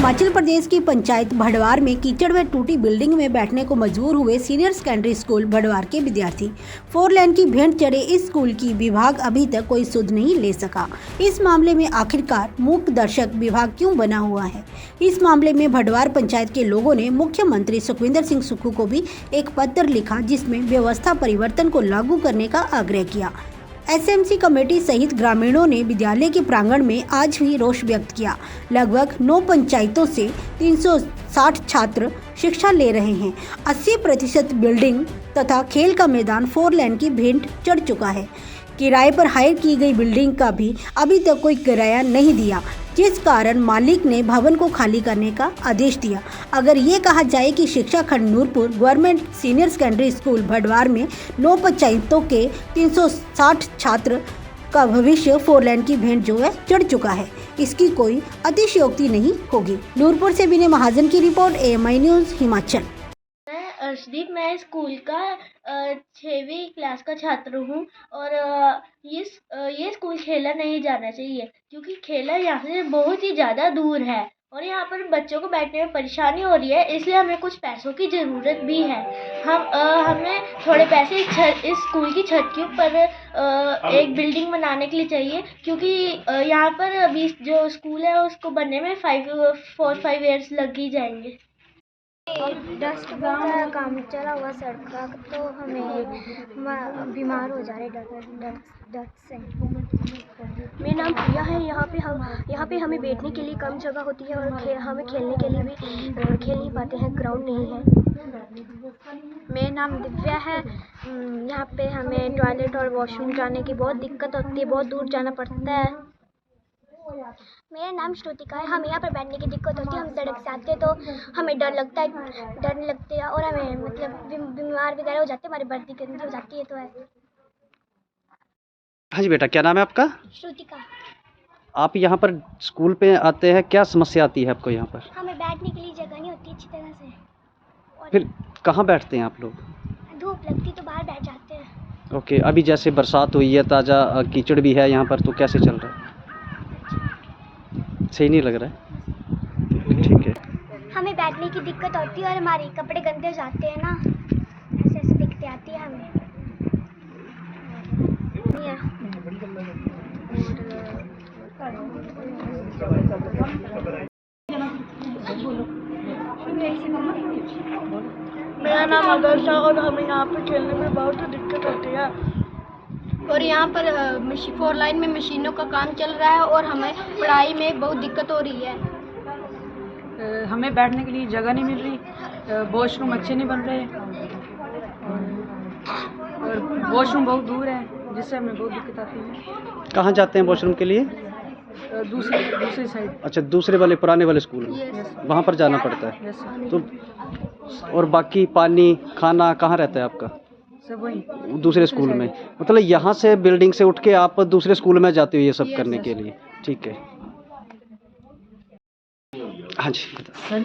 हिमाचल प्रदेश की पंचायत भड़वार में कीचड़ व टूटी बिल्डिंग में बैठने को मजबूर हुए सीनियर सेकेंडरी स्कूल भड़वार के विद्यार्थी। 4 लेन की भेंट चढ़े इस स्कूल की विभाग अभी तक कोई सुध नहीं ले सका। इस मामले में आखिरकार मूक दर्शक विभाग क्यों बना हुआ है? इस मामले में भड़वार पंचायत के लोगों ने मुख्यमंत्री सुखविंदर सिंह सुक्खू को भी एक पत्र लिखा, जिसमें व्यवस्था परिवर्तन को लागू करने का आग्रह किया। एसएमसी कमेटी सहित ग्रामीणों ने विद्यालय के प्रांगण में आज भी रोष व्यक्त किया। लगभग 9 पंचायतों से 360 छात्र शिक्षा ले रहे हैं। 80% बिल्डिंग तथा खेल का मैदान 4 लेन की भेंट चढ़ चुका है। किराए पर हायर की गई बिल्डिंग का भी अभी तक कोई किराया नहीं दिया, जिस कारण मालिक ने भवन को खाली करने का आदेश दिया। अगर ये कहा जाए कि शिक्षा खंड Nurpur government senior secondary school Bharwar में 9 पंचायतों के 360 छात्र का भविष्य 4 लेन की भेंट जो है चढ़ चुका है, इसकी कोई अतिशयोक्ति नहीं होगी। नूरपुर से विनय महाजन की report, AMI news Himachal. Arshdeep, मैं स्कूल का 6वीं क्लास का छात्र हूँ और ये स्कूल खेला नहीं जाना चाहिए, क्योंकि खेला यहाँ से बहुत ही ज़्यादा दूर है और यहाँ पर बच्चों को बैठने में परेशानी हो रही है। इसलिए हमें कुछ पैसों की ज़रूरत भी है। हमें थोड़े पैसे इस स्कूल की छत के ऊपर एक बिल्डिंग बनाने के लिए चाहिए, क्योंकि यहाँ पर अभी जो स्कूल है उसको बनने में 4-5 ईयर्स लग ही जाएंगे। डस्ट का काम चला हुआ सड़क का, तो हमें बीमार हो जा रहे डस्ट से। मेरा नाम प्रिया है। यहाँ पे हमें बैठने के लिए कम जगह होती है और हमें खेलने के लिए भी खेल नहीं पाते हैं, ग्राउंड नहीं है। मेरा नाम दिव्या है। यहाँ पे हमें टॉयलेट और वॉशरूम जाने की बहुत दिक्कत होती है, बहुत दूर जाना पड़ता है। मेरा नाम श्रुतिका है। हमें यहाँ पर बैठने की दिक्कत होती है। हम सड़क से आते हैं तो हमें डर लगता है और हमें मतलब बीमार वगैरह हो जाते हैं, हमारी वर्दी गंदी हो जाती है। तो ऐसे। हाँ जी बेटा, क्या नाम है आपका? श्रुतिका। आप यहाँ पर स्कूल पे आते हैं, क्या समस्या आती है आपको यहाँ पर? हमें बैठने के लिए जगह नहीं होती अच्छी तरह से। और फिर कहाँ बैठते हैं आप लोग? धूप लगती तो बाहर बैठ जाते हैं। ओके, अभी जैसे बरसात हुई है, ताज़ा कीचड़ भी है यहाँ पर, तो कैसे चल रहा है? सही नहीं लग रहा है? ठीक है। हमें बैठने की दिक्कत होती है और हमारे कपड़े गंदे हो जाते हैं ना, ऐसे दिक्कतें आती है हमें। मेरा नाम आदर्श है और हमें यहाँ पर खेलने में बहुत दिक्कत होती है। और यहाँ पर 4 लाइन में मशीनों का काम चल रहा है और हमें पढ़ाई में बहुत दिक्कत हो रही है। हमें बैठने के लिए जगह नहीं मिल रही, वॉशरूम अच्छे नहीं बन रहे और वॉशरूम बहुत दूर है, जिससे हमें बहुत दिक्कत आती है। कहाँ जाते हैं वॉशरूम के लिए? दूसरी साइड। अच्छा, दूसरे वाले पुराने वाले स्कूल में? यस। वहाँ पर जाना पड़ता है। यस। तो और बाकी पानी खाना कहाँ रहता है आपका? सब वही दूसरे स्कूल में। मतलब यहाँ से बिल्डिंग से उठ के आप दूसरे स्कूल में जाते हो ये सब करने के लिए? ठीक है। हाँ जी। सर,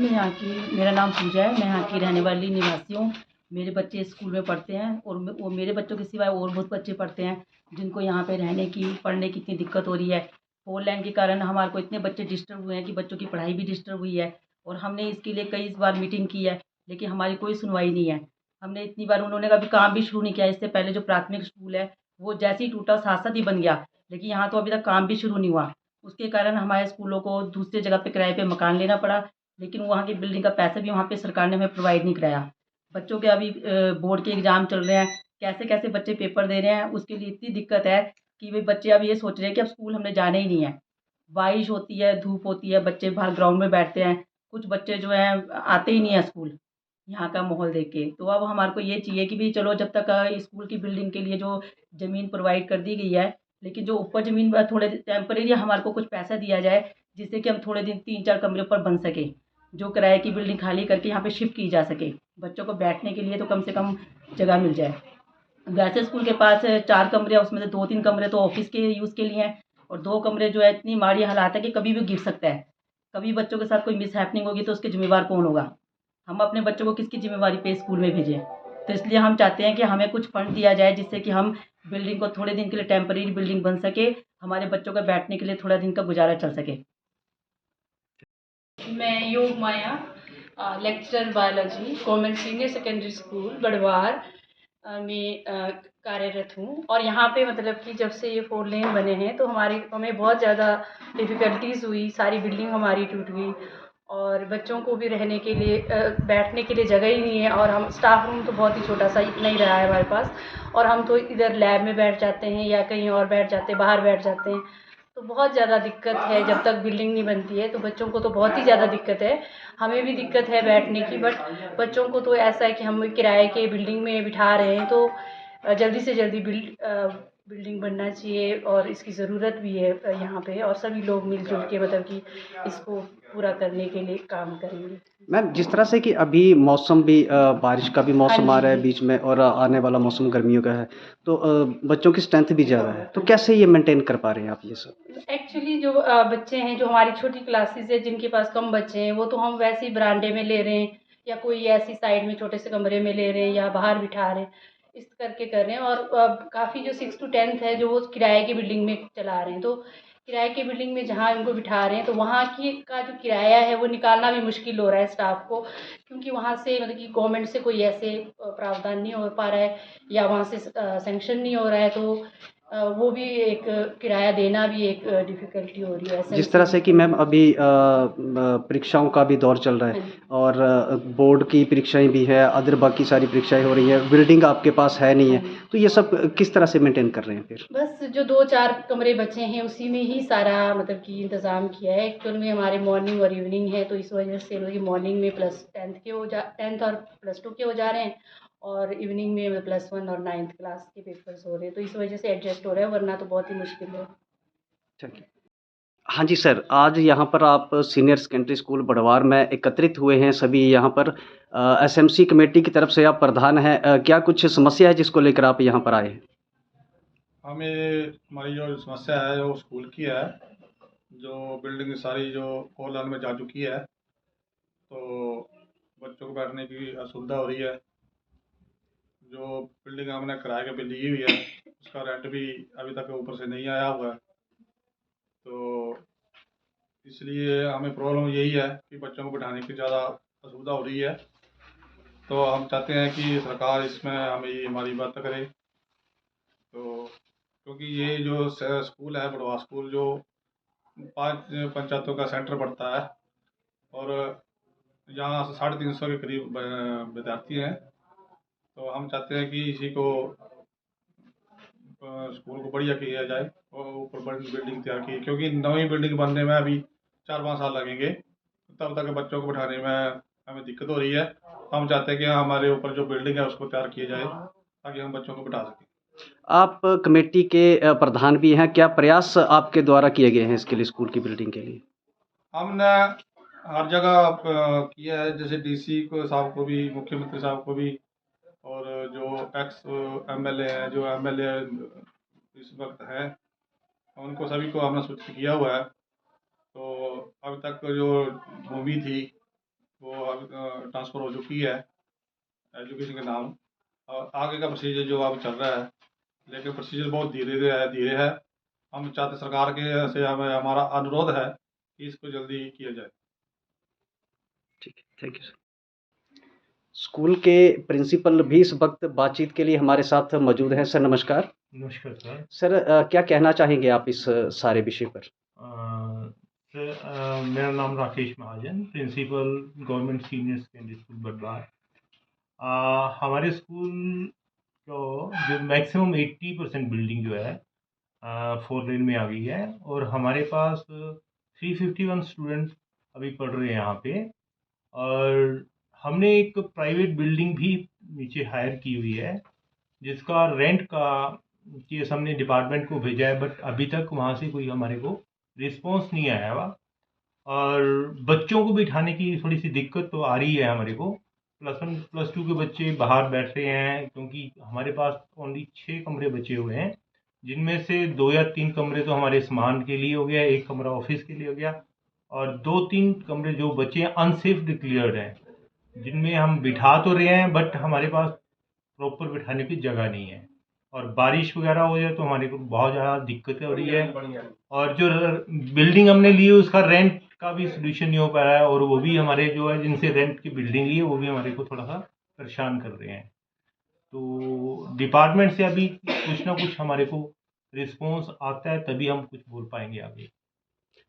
मेरा नाम पूजा है। मैं यहाँ की रहने वाली निवासी हूँ। मेरे बच्चे स्कूल में पढ़ते हैं और वो मेरे बच्चों के सिवाय और बहुत बच्चे पढ़ते हैं, जिनको यहाँ पे रहने की पढ़ने की इतनी दिक्कत हो रही है। 4 लेन के कारण हमारे को इतने बच्चे डिस्टर्ब हुए हैं कि बच्चों की पढ़ाई भी डिस्टर्ब हुई है और हमने इसके लिए कई बार मीटिंग की है, लेकिन हमारी कोई सुनवाई नहीं है। हमने इतनी बार, उन्होंने कभी काम भी शुरू नहीं किया। इससे पहले जो प्राथमिक स्कूल है वो जैसे ही टूटा साथ ही बन गया, लेकिन यहाँ तो अभी तक काम भी शुरू नहीं हुआ। उसके कारण हमारे स्कूलों को दूसरी जगह पे किराए पे मकान लेना पड़ा, लेकिन वहाँ की बिल्डिंग का पैसा भी वहाँ पे सरकार ने हमें प्रोवाइड नहीं कराया। बच्चों के अभी बोर्ड के एग्ज़ाम चल रहे हैं, कैसे कैसे बच्चे पेपर दे रहे हैं, उसके लिए इतनी दिक्कत है कि वे बच्चे अब ये सोच रहे हैं कि अब स्कूल हमने जाना ही नहीं है। बारिश होती है, धूप होती है, बच्चे बाहर ग्राउंड में बैठते हैं। कुछ बच्चे जो हैं आते ही नहीं हैं स्कूल, यहाँ का माहौल देख के। तो अब हमारे को ये चाहिए कि भी चलो, जब तक स्कूल की बिल्डिंग के लिए जो ज़मीन प्रोवाइड कर दी गई है, लेकिन जो ऊपर ज़मीन पर थोड़े टेम्परेरी हमारे को कुछ पैसा दिया जाए, जिससे कि हम थोड़े दिन 3-4 कमरे ऊपर बन सके, जो किराए की बिल्डिंग खाली करके यहाँ पे शिफ्ट की जा सके। बच्चों को बैठने के लिए तो कम से कम जगह मिल जाए। वैसे स्कूल के पास 4 कमरे हैं, उसमें से 2-3 कमरे तो ऑफिस के यूज़ के लिए हैं और 2 कमरे जो है इतनी माड़ी हालात है कि कभी भी गिर सकता है। कभी बच्चों के साथ कोई मिसहैपनिंग होगी तो उसके ज़िम्मेवार कौन होगा? हम अपने बच्चों को किसकी ज़िम्मेवारी पे स्कूल में भेजें? तो इसलिए हम चाहते हैं कि हमें कुछ फंड दिया जाए, जिससे कि हम बिल्डिंग को थोड़े दिन के लिए टेम्परेरी बिल्डिंग बन सके, हमारे बच्चों का बैठने के लिए थोड़ा दिन का गुजारा चल सके। मैं Yog Maya lecturer biology government senior secondary school Badwar में कार्यरत हूँ। और यहाँ पे मतलब कि जब से ये 4 लेन बने हैं तो हमें बहुत ज़्यादा डिफ़िकल्टीज़ हुई, सारी बिल्डिंग हमारी टूट गई और बच्चों को भी रहने के लिए बैठने के लिए जगह ही नहीं है। और हम स्टाफ रूम तो बहुत ही छोटा सा इतना ही रहा है हमारे पास, और हम तो इधर लैब में बैठ जाते हैं या कहीं और बैठ जाते हैं, बाहर बैठ जाते हैं। तो बहुत ज़्यादा दिक्कत है, जब तक बिल्डिंग नहीं बनती है तो बच्चों को तो बहुत ही ज़्यादा दिक्कत है, हमें भी दिक्कत है बैठने की। बट बच्चों को तो ऐसा है कि हम किराए के बिल्डिंग में बिठा रहे हैं, तो जल्दी से जल्दी बिल्डिंग बनना चाहिए और इसकी ज़रूरत भी है यहाँ पे, और सभी लोग मिलजुल के मतलब कि इसको पूरा करने के लिए काम करेंगे। मैम, जिस तरह से कि अभी मौसम भी बारिश का भी मौसम हाँ आ रहा है जी। बीच में, और आने वाला मौसम गर्मियों का है, तो बच्चों की स्ट्रेंथ भी ज़्यादा है, तो कैसे ये मेंटेन कर पा रहे हैं आप ये सब? एक्चुअली जो बच्चे हैं, जो हमारी छोटी क्लासेस है, जिनके पास कम बच्चे हैं, वो तो हम वैसे ही बरामदे में ले रहे हैं या कोई ऐसी साइड में छोटे से कमरे में ले रहे हैं या बाहर बिठा रहे हैं, इस करके कर रहे हैं। और काफ़ी जो 6 to 10th है जो वो किराए की बिल्डिंग में चला रहे हैं, तो किराए की बिल्डिंग में जहाँ उनको बिठा रहे हैं तो वहाँ की का जो किराया है वो निकालना भी मुश्किल हो रहा है स्टाफ को, क्योंकि वहाँ से मतलब कि गवर्नमेंट से कोई ऐसे प्रावधान नहीं हो पा रहा है या वहाँ से सैंक्शन नहीं हो रहा है, तो वो भी एक किराया देना भी एक डिफ़िकल्टी हो रही है ऐसे। जिस तरह से कि मैम अभी परीक्षाओं का भी दौर चल रहा है, और बोर्ड की परीक्षाएं भी है, अदर बाकी सारी परीक्षाएं हो रही हैं, बिल्डिंग आपके पास है नहीं है, तो ये सब किस तरह से मेंटेन कर रहे हैं फिर? बस जो 2-4 कमरे बचे हैं उसी में ही सारा मतलब कि इंतज़ाम किया है। एक्चुअल में हमारे मॉर्निंग और इवनिंग है, तो इस वजह से मतलब मॉर्निंग में प्लस 10th और प्लस 2 के हो जा रहे हैं, और इवनिंग में प्लस 1 और 9th क्लास के पेपर्स हो रहे हैं, तो इस वजह से एडजस्ट हो रहा है, वरना तो बहुत ही मुश्किल है। ठीक है। हाँ जी सर, आज यहाँ पर आप सीनियर सेकेंडरी स्कूल बड़वार में एकत्रित हुए हैं सभी यहाँ पर, एसएमसी कमेटी की तरफ से आप प्रधान हैं, क्या कुछ समस्या है जिसको लेकर आप यहाँ पर आए हैं? हमारी जो समस्या है वो स्कूल की है। जो बिल्डिंग सारी जो कोलन में जा चुकी है, तो बच्चों को बैठने की असुविधा हो रही है। जो बिल्डिंग हमने किराए पे ली हुई है उसका रेंट भी अभी तक ऊपर से नहीं आया हुआ है, तो इसलिए हमें प्रॉब्लम यही है कि बच्चों को बैठाने की ज़्यादा असुविधा हो रही है। तो हम चाहते हैं कि सरकार इसमें हमें हमारी मदद करे। तो क्योंकि ये जो स्कूल है बड़वा स्कूल, जो 5 पंचायतों का सेंटर पड़ता है, और यहाँ 350 के करीब विद्यार्थी हैं, तो हम चाहते हैं कि इसी को स्कूल को बढ़िया किया जाए और ऊपर बड़ी बिल्डिंग तैयार की, क्योंकि नई बिल्डिंग बनने में अभी 4-5 साल लगेंगे, तब तक बच्चों को बैठाने में हमें दिक्कत हो रही है। तो हम चाहते हैं कि हमारे ऊपर जो बिल्डिंग है उसको तैयार किया जाए ताकि हम बच्चों को बैठा सकें। आप कमेटी के प्रधान भी हैं, क्या प्रयास आपके द्वारा किए गए हैं इसके लिए, स्कूल की बिल्डिंग के लिए? हमने हर जगह किया है, जैसे डीसी को साहब को भी, मुख्यमंत्री साहब को भी, और जो एक्स एमएलए हैं, जो एमएलए इस वक्त हैं, उनको सभी को हमने सूचित किया हुआ है। तो अभी तक जो भूमि थी वो अब ट्रांसफ़र हो चुकी है एजुकेशन के नाम, और आगे का प्रोसीजर जो अब चल रहा है, लेकिन प्रोसीजर बहुत धीरे है। हम चाहते सरकार के से हमें हमारा अनुरोध है कि इसको जल्दी किया जाए। ठीक है, थैंक यू सर। स्कूल के प्रिंसिपल भी इस वक्त बातचीत के लिए हमारे साथ मौजूद हैं। सर नमस्कार। नमस्कार सर। सर क्या कहना चाहेंगे आप इस सारे विषय पर? सर मेरा नाम Rakesh Mahajan, principal government senior secondary school Badwar. हमारे स्कूल को जो मैक्सिमम 80% बिल्डिंग जो है 4 लेन में आ गई है, और हमारे पास 351 स्टूडेंट अभी पढ़ रहे हैं यहाँ पे, और हमने एक प्राइवेट बिल्डिंग भी नीचे हायर की हुई है जिसका रेंट का केस हमने डिपार्टमेंट को भेजा है, बट अभी तक वहाँ से कोई हमारे को रिस्पॉन्स नहीं आया हुआ। और बच्चों को बिठाने की थोड़ी सी दिक्कत तो आ रही है हमारे को। +1 +2 के बच्चे बाहर बैठ रहे हैं, क्योंकि हमारे पास ओनली 6 कमरे बचे हुए हैं, जिनमें से 2 या 3 कमरे तो हमारे सामान के लिए हो गया, 1 कमरा ऑफिस के लिए हो गया, और 2-3 कमरे जो बचे हैं अनसेफ डिक्लेयर्ड हैं, जिनमें हम बिठा तो रहे हैं बट हमारे पास प्रॉपर बिठाने की जगह नहीं है। और बारिश वगैरह हो जाए तो हमारे को बहुत ज़्यादा दिक्कतें हो रही है। और जो बिल्डिंग हमने ली है उसका रेंट का भी सोल्यूशन नहीं हो पा रहा है, और वो भी हमारे जो है जिनसे रेंट की बिल्डिंग ली है वो भी हमारे को थोड़ा सा परेशान कर रहे हैं। तो डिपार्टमेंट से अभी कुछ ना कुछ हमारे को रिस्पॉन्स आता है तभी हम कुछ बोल पाएंगे आगे।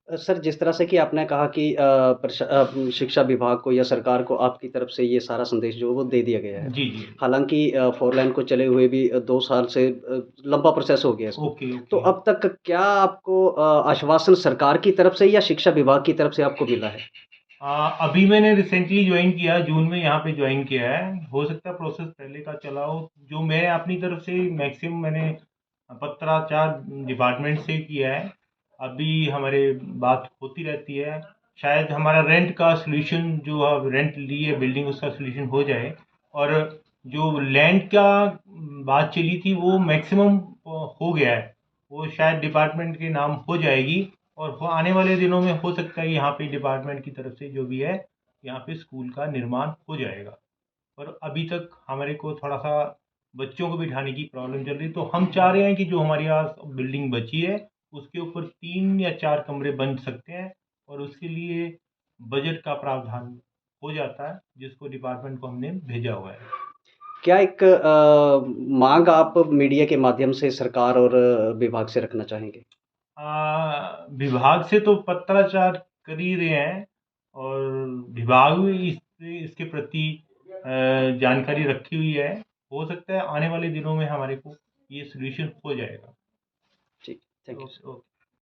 सर, जिस तरह से कि आपने कहा कि शिक्षा विभाग को या सरकार को आपकी तरफ से ये सारा संदेश जो है वो दे दिया गया है। जी जी। हालाँकि 4 लाइन को चले हुए भी 2 साल से लंबा प्रोसेस हो गया इसको। ओके तो ओके। अब तक क्या आपको आश्वासन सरकार की तरफ से या शिक्षा विभाग की तरफ से आपको मिला है? अभी मैंने रिसेंटली ज्वाइन किया, जून में यहाँ पे ज्वाइन किया है। हो सकता है प्रोसेस पहले का चला हो। जो मैं अपनी तरफ से मैक्सिमम मैंने पत्राचार डिपार्टमेंट से किया है। अभी हमारे बात होती रहती है, शायद हमारा रेंट का सोल्यूशन जो अब रेंट लिए बिल्डिंग उसका सोल्यूशन हो जाए। और जो लैंड का बात चली थी वो मैक्सिमम हो गया है, वो शायद डिपार्टमेंट के नाम हो जाएगी। और आने वाले दिनों में हो सकता है यहाँ पे डिपार्टमेंट की तरफ से जो भी है यहाँ पे स्कूल का निर्माण हो जाएगा। पर अभी तक हमारे को थोड़ा सा बच्चों को बिठाने की प्रॉब्लम चल रही, तो हम चाह रहे हैं कि जो हमारे यहाँ बिल्डिंग बची है उसके ऊपर 3 या 4 कमरे बन सकते हैं, और उसके लिए बजट का प्रावधान हो जाता है जिसको डिपार्टमेंट को हमने भेजा हुआ है। क्या एक माँग आप मीडिया के माध्यम से सरकार और विभाग से रखना चाहेंगे? विभाग से तो पत्राचार कर ही रहे हैं, और विभाग भी इसके प्रति जानकारी रखी हुई है। हो सकता है आने वाले दिनों में हमारे को ये सोल्यूशन हो जाएगा। ठीक, थैंक यू। Okay okay.